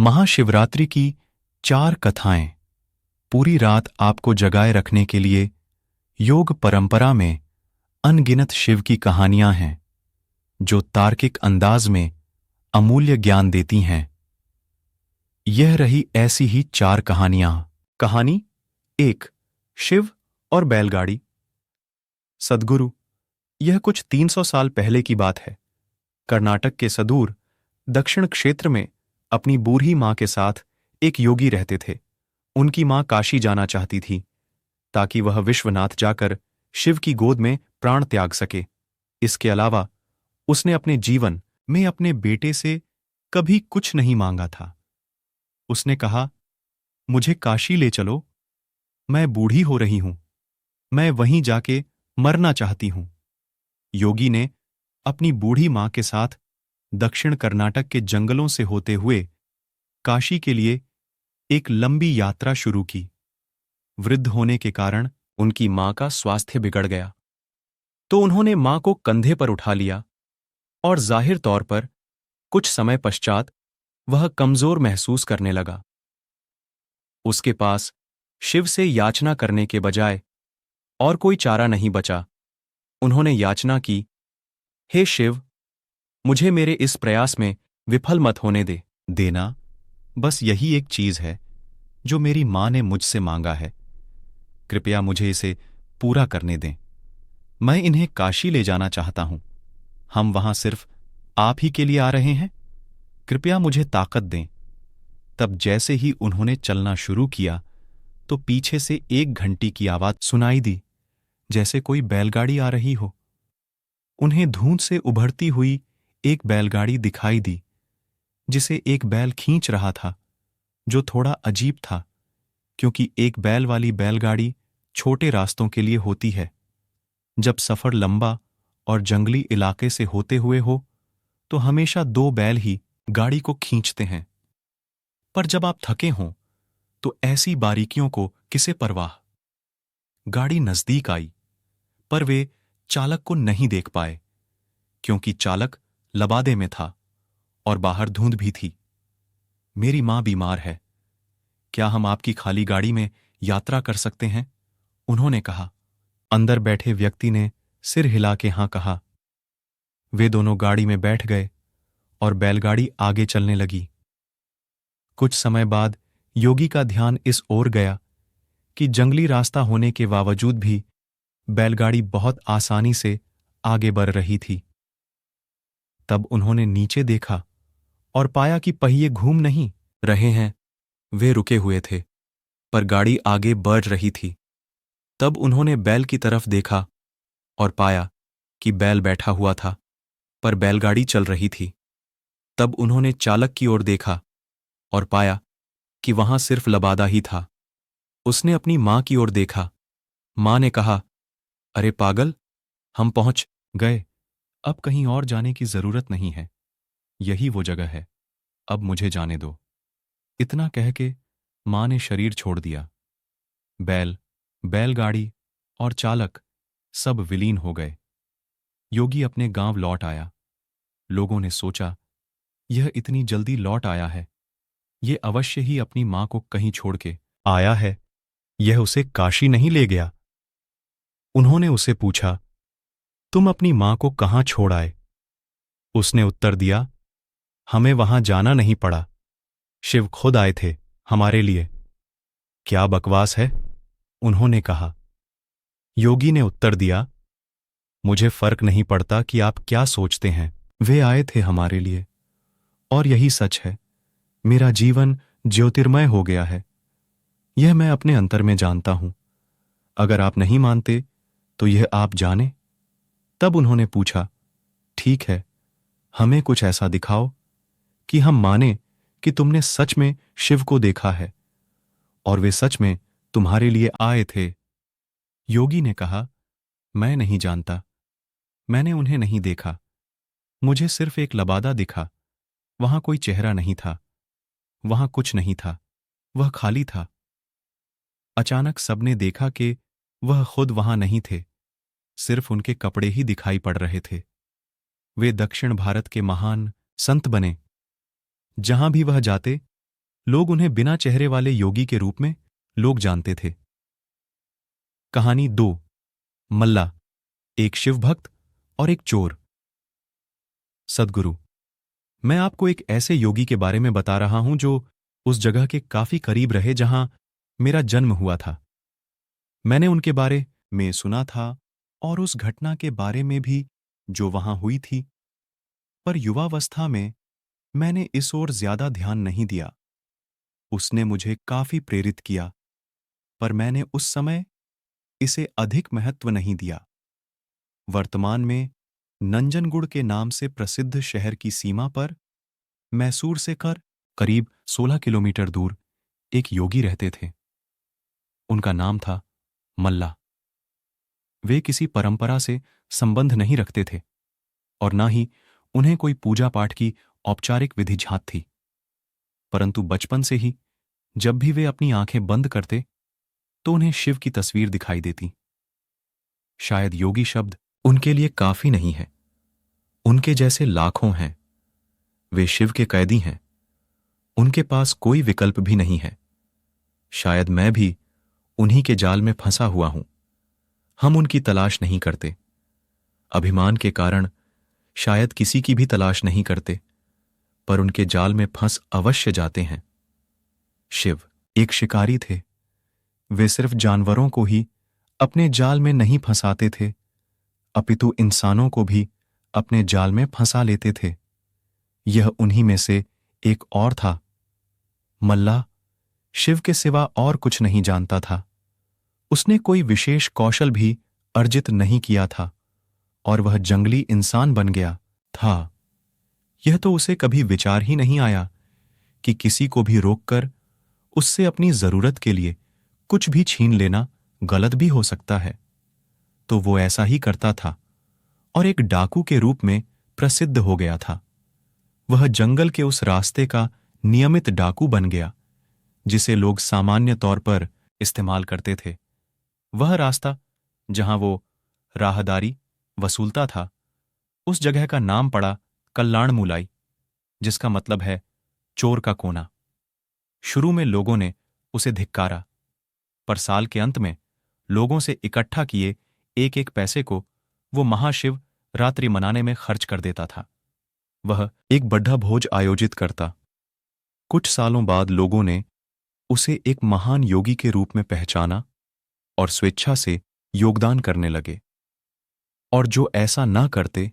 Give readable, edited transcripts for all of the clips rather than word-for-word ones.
महाशिवरात्रि की 4 कथाएं पूरी रात आपको जगाए रखने के लिए योग परंपरा में अनगिनत शिव की कहानियां हैं जो तार्किक अंदाज में अमूल्य ज्ञान देती हैं। यह रही ऐसी ही 4 कहानियां। कहानी 1, शिव और बैलगाड़ी। सद्गुरु, यह कुछ 300 साल पहले की बात है। कर्नाटक के सुदूर दक्षिण क्षेत्र में अपनी बूढ़ी मां के साथ एक योगी रहते थे। उनकी मां काशी जाना चाहती थी ताकि वह विश्वनाथ जाकर शिव की गोद में प्राण त्याग सके। इसके अलावा उसने अपने जीवन में अपने बेटे से कभी कुछ नहीं मांगा था। उसने कहा, मुझे काशी ले चलो, मैं बूढ़ी हो रही हूं, मैं वहीं जाके मरना चाहती हूं। योगी ने अपनी बूढ़ी मां के साथ दक्षिण कर्नाटक के जंगलों से होते हुए काशी के लिए एक लंबी यात्रा शुरू की। वृद्ध होने के कारण उनकी मां का स्वास्थ्य बिगड़ गया, तो उन्होंने मां को कंधे पर उठा लिया और जाहिर तौर पर कुछ समय पश्चात वह कमजोर महसूस करने लगा। उसके पास शिव से याचना करने के बजाय और कोई चारा नहीं बचा। उन्होंने याचना की, हे शिव, मुझे मेरे इस प्रयास में विफल मत होने देना। बस यही एक चीज है जो मेरी मां ने मुझसे मांगा है। कृपया मुझे इसे पूरा करने दें। मैं इन्हें काशी ले जाना चाहता हूं। हम वहां सिर्फ आप ही के लिए आ रहे हैं। कृपया मुझे ताकत दें। तब जैसे ही उन्होंने चलना शुरू किया तो पीछे से एक घंटी की आवाज सुनाई दी, जैसे कोई बैलगाड़ी आ रही हो। उन्हें धुंध से उभरती हुई एक बैलगाड़ी दिखाई दी जिसे एक बैल खींच रहा था, जो थोड़ा अजीब था क्योंकि एक बैल वाली बैलगाड़ी छोटे रास्तों के लिए होती है। जब सफर लंबा और जंगली इलाके से होते हुए हो तो हमेशा 2 बैल ही गाड़ी को खींचते हैं। पर जब आप थके हों तो ऐसी बारीकियों को किसे परवाह। गाड़ी नजदीक आई, पर वे चालक को नहीं देख पाए क्योंकि चालक लबादे में था और बाहर धुंध भी थी। मेरी मां बीमार है, क्या हम आपकी खाली गाड़ी में यात्रा कर सकते हैं? उन्होंने कहा। अंदर बैठे व्यक्ति ने सिर हिला के हां कहा। वे दोनों गाड़ी में बैठ गए और बैलगाड़ी आगे चलने लगी। कुछ समय बाद योगी का ध्यान इस ओर गया कि जंगली रास्ता होने के बावजूद भी बैलगाड़ी बहुत आसानी से आगे बढ़ रही थी। तब उन्होंने नीचे देखा और पाया कि पहिए घूम नहीं रहे हैं। वे रुके हुए थे, पर गाड़ी आगे बढ़ रही थी। तब उन्होंने बैल की तरफ देखा और पाया कि बैल बैठा हुआ था, पर बैलगाड़ी चल रही थी। तब उन्होंने चालक की ओर देखा और पाया कि वहां सिर्फ लबादा ही था। उसने अपनी मां की ओर देखा। मां ने कहा, अरे पागल, हम पहुंच गए, अब कहीं और जाने की जरूरत नहीं है। यही वो जगह है, अब मुझे जाने दो। इतना कह के मां ने शरीर छोड़ दिया। बैलगाड़ी और चालक सब विलीन हो गए। योगी अपने गांव लौट आया। लोगों ने सोचा, यह इतनी जल्दी लौट आया है, यह अवश्य ही अपनी मां को कहीं छोड़ के आया है, यह उसे काशी नहीं ले गया। उन्होंने उसे पूछा, तुम अपनी मां को कहां छोड़ आए? उसने उत्तर दिया, हमें वहां जाना नहीं पड़ा, शिव खुद आए थे हमारे लिए। क्या बकवास है? उन्होंने कहा। योगी ने उत्तर दिया, मुझे फर्क नहीं पड़ता कि आप क्या सोचते हैं, वे आए थे हमारे लिए, और यही सच है। मेरा जीवन ज्योतिर्मय हो गया है, यह मैं अपने अंतर में जानता हूं। अगर आप नहीं मानते तो यह आप जाने। तब उन्होंने पूछा, ठीक है, हमें कुछ ऐसा दिखाओ कि हम माने कि तुमने सच में शिव को देखा है और वे सच में तुम्हारे लिए आए थे। योगी ने कहा, मैं नहीं जानता, मैंने उन्हें नहीं देखा। मुझे सिर्फ एक लबादा दिखा। वहां कोई चेहरा नहीं था, वहां कुछ नहीं था, वह खाली था। अचानक सबने देखा कि वह खुद वहां नहीं थे, सिर्फ उनके कपड़े ही दिखाई पड़ रहे थे। वे दक्षिण भारत के महान संत बने। जहां भी वह जाते लोग उन्हें बिना चेहरे वाले योगी के रूप में लोग जानते थे। कहानी 2। मल्ला, एक शिव भक्त और एक चोर। सद्गुरु, मैं आपको एक ऐसे योगी के बारे में बता रहा हूं जो उस जगह के काफी करीब रहे जहां मेरा जन्म हुआ था। मैंने उनके बारे में सुना था और उस घटना के बारे में भी जो वहां हुई थी, पर युवावस्था में मैंने इस ओर ज्यादा ध्यान नहीं दिया। उसने मुझे काफी प्रेरित किया, पर मैंने उस समय इसे अधिक महत्व नहीं दिया। वर्तमान में नंजनगुड़ के नाम से प्रसिद्ध शहर की सीमा पर मैसूर से करीब 16 किलोमीटर दूर एक योगी रहते थे। उनका नाम था मल्ला। वे किसी परंपरा से संबंध नहीं रखते थे और ना ही उन्हें कोई पूजा पाठ की औपचारिक विधि झात थी, परंतु बचपन से ही जब भी वे अपनी आंखें बंद करते तो उन्हें शिव की तस्वीर दिखाई देती। शायद योगी शब्द उनके लिए काफी नहीं है। उनके जैसे लाखों हैं। वे शिव के कैदी हैं। उनके पास कोई विकल्प भी नहीं है। शायद मैं भी उन्हीं के जाल में फंसा हुआ हूं। हम उनकी तलाश नहीं करते। अभिमान के कारण शायद किसी की भी तलाश नहीं करते, पर उनके जाल में फंस अवश्य जाते हैं। शिव एक शिकारी थे। वे सिर्फ जानवरों को ही अपने जाल में नहीं फंसाते थे, अपितु इंसानों को भी अपने जाल में फंसा लेते थे। यह उन्हीं में से एक और था। मल्ला शिव के सिवा और कुछ नहीं जानता था। उसने कोई विशेष कौशल भी अर्जित नहीं किया था और वह जंगली इंसान बन गया था। यह तो उसे कभी विचार ही नहीं आया कि किसी को भी रोककर उससे अपनी जरूरत के लिए कुछ भी छीन लेना गलत भी हो सकता है। तो वो ऐसा ही करता था और एक डाकू के रूप में प्रसिद्ध हो गया था। वह जंगल के उस रास्ते का नियमित डाकू बन गया जिसे लोग सामान्य तौर पर इस्तेमाल करते थे। वह रास्ता जहां वो राहदारी वसूलता था, उस जगह का नाम पड़ा कल्लाणमुलाई, जिसका मतलब है चोर का कोना। शुरू में लोगों ने उसे धिक्कारा, पर साल के अंत में लोगों से इकट्ठा किए एक एक पैसे को वो महाशिव रात्रि मनाने में खर्च कर देता था। वह एक बड़ा भोज आयोजित करता। कुछ सालों बाद लोगों ने उसे एक महान योगी के रूप में पहचाना और स्वेच्छा से योगदान करने लगे। और जो ऐसा ना करते,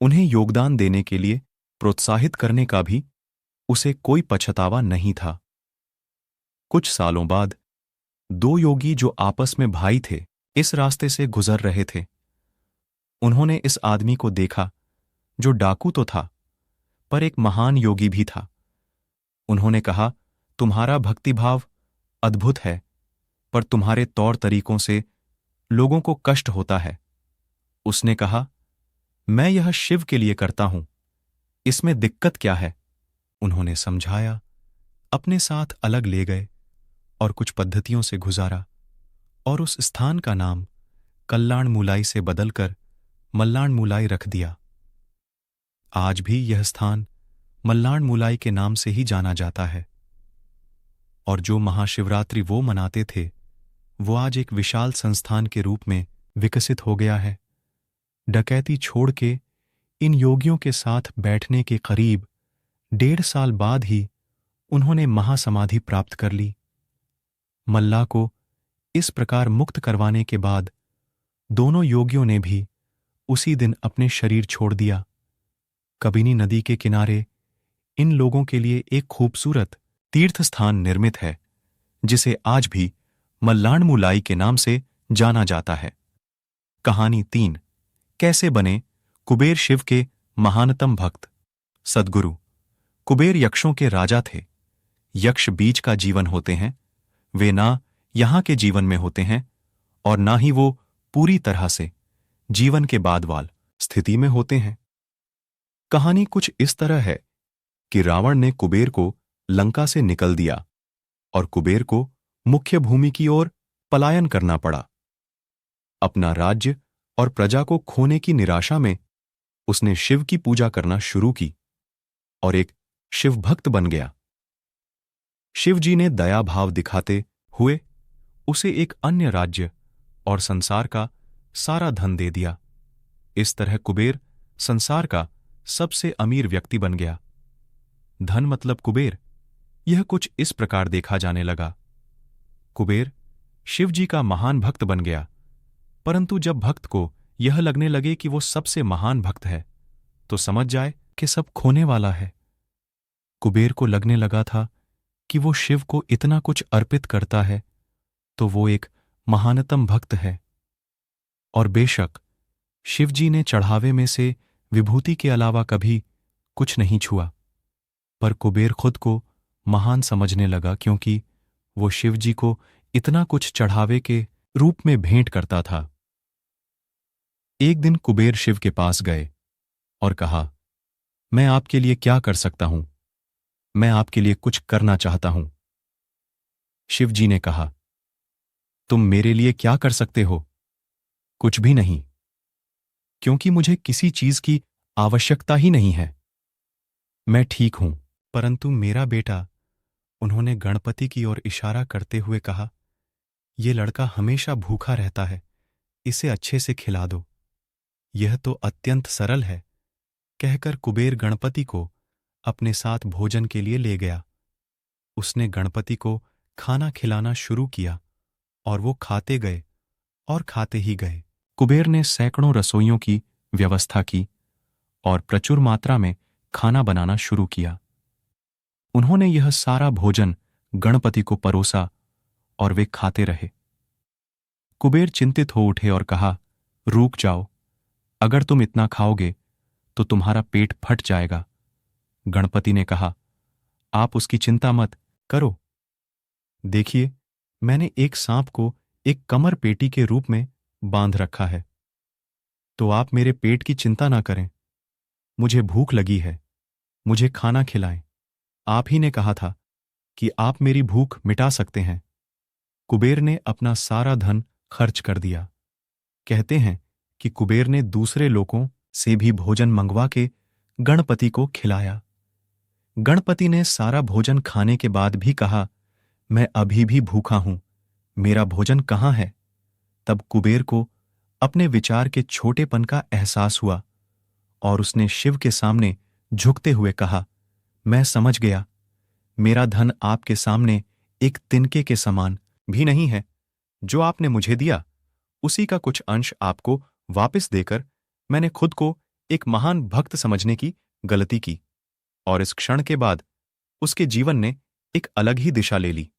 उन्हें योगदान देने के लिए प्रोत्साहित करने का भी उसे कोई पछतावा नहीं था। कुछ सालों बाद 2 योगी जो आपस में भाई थे, इस रास्ते से गुजर रहे थे। उन्होंने इस आदमी को देखा जो डाकू तो था, पर एक महान योगी भी था। उन्होंने कहा, तुम्हारा भक्तिभाव अद्भुत है, पर तुम्हारे तौर तरीकों से लोगों को कष्ट होता है। उसने कहा, मैं यह शिव के लिए करता हूं, इसमें दिक्कत क्या है? उन्होंने समझाया, अपने साथ अलग ले गए और कुछ पद्धतियों से गुजारा और उस स्थान का नाम कल्लाणमुलाई से बदलकर मल्लाणमुलाई रख दिया। आज भी यह स्थान मल्लाणमुलाई के नाम से ही जाना जाता है। और जो महाशिवरात्रि वो मनाते थे, वो आज एक विशाल संस्थान के रूप में विकसित हो गया है। डकैती छोड़ के इन योगियों के साथ बैठने के करीब 1.5 साल बाद ही उन्होंने महासमाधि प्राप्त कर ली। मल्ला को इस प्रकार मुक्त करवाने के बाद दोनों योगियों ने भी उसी दिन अपने शरीर छोड़ दिया। कबिनी नदी के किनारे इन लोगों के लिए एक खूबसूरत तीर्थ स्थान निर्मित है, जिसे आज भी मल्लाणमुलाई के नाम से जाना जाता है। कहानी 3। कैसे बने कुबेर शिव के महानतम भक्त। सद्गुरु, कुबेर यक्षों के राजा थे। यक्ष बीच का जीवन होते हैं। वे ना यहां के जीवन में होते हैं और ना ही वो पूरी तरह से जीवन के बाद वाल स्थिति में होते हैं। कहानी कुछ इस तरह है कि रावण ने कुबेर को लंका से निकल दिया और कुबेर को मुख्य भूमि की ओर पलायन करना पड़ा। अपना राज्य और प्रजा को खोने की निराशा में उसने शिव की पूजा करना शुरू की और एक शिव भक्त बन गया। शिवजी ने दया भाव दिखाते हुए उसे एक अन्य राज्य और संसार का सारा धन दे दिया। इस तरह कुबेर संसार का सबसे अमीर व्यक्ति बन गया। धन मतलब कुबेर, यह कुछ इस प्रकार देखा जाने लगा। कुबेर शिवजी का महान भक्त बन गया, परंतु जब भक्त को यह लगने लगे कि वो सबसे महान भक्त है, तो समझ जाए कि सब खोने वाला है। कुबेर को लगने लगा था कि वो शिव को इतना कुछ अर्पित करता है तो वो एक महानतम भक्त है। और बेशक शिवजी ने चढ़ावे में से विभूति के अलावा कभी कुछ नहीं छुआ, पर कुबेर खुद को महान समझने लगा क्योंकि वो शिवजी को इतना कुछ चढ़ावे के रूप में भेंट करता था। एक दिन कुबेर शिव के पास गए और कहा, मैं आपके लिए क्या कर सकता हूं? मैं आपके लिए कुछ करना चाहता हूं। शिवजी ने कहा, तुम मेरे लिए क्या कर सकते हो? कुछ भी नहीं, क्योंकि मुझे किसी चीज की आवश्यकता ही नहीं है। मैं ठीक हूं, परंतु मेरा बेटा, उन्होंने गणपति की ओर इशारा करते हुए कहा, यह लड़का हमेशा भूखा रहता है, इसे अच्छे से खिला दो। यह तो अत्यंत सरल है, कहकर कुबेर गणपति को अपने साथ भोजन के लिए ले गया। उसने गणपति को खाना खिलाना शुरू किया और वो खाते गए और खाते ही गए। कुबेर ने सैकड़ों रसोइयों की व्यवस्था की और प्रचुर मात्रा में खाना बनाना शुरू किया। उन्होंने यह सारा भोजन गणपति को परोसा और वे खाते रहे। कुबेर चिंतित हो उठे और कहा, रुक जाओ, अगर तुम इतना खाओगे तो तुम्हारा पेट फट जाएगा। गणपति ने कहा, आप उसकी चिंता मत करो। देखिए, मैंने एक सांप को एक कमर पेटी के रूप में बांध रखा है, तो आप मेरे पेट की चिंता ना करें। मुझे भूख लगी है, मुझे खाना खिलाएं। आप ही ने कहा था कि आप मेरी भूख मिटा सकते हैं। कुबेर ने अपना सारा धन खर्च कर दिया। कहते हैं कि कुबेर ने दूसरे लोगों से भी भोजन मंगवा के गणपति को खिलाया। गणपति ने सारा भोजन खाने के बाद भी कहा, मैं अभी भी भूखा हूं, मेरा भोजन कहाँ है? तब कुबेर को अपने विचार के छोटेपन का एहसास हुआ और उसने शिव के सामने झुकते हुए कहा, मैं समझ गया, मेरा धन आपके सामने एक तिनके के समान भी नहीं है। जो आपने मुझे दिया, उसी का कुछ अंश आपको वापस देकर मैंने खुद को एक महान भक्त समझने की गलती की, और इस क्षण के बाद उसके जीवन ने एक अलग ही दिशा ले ली।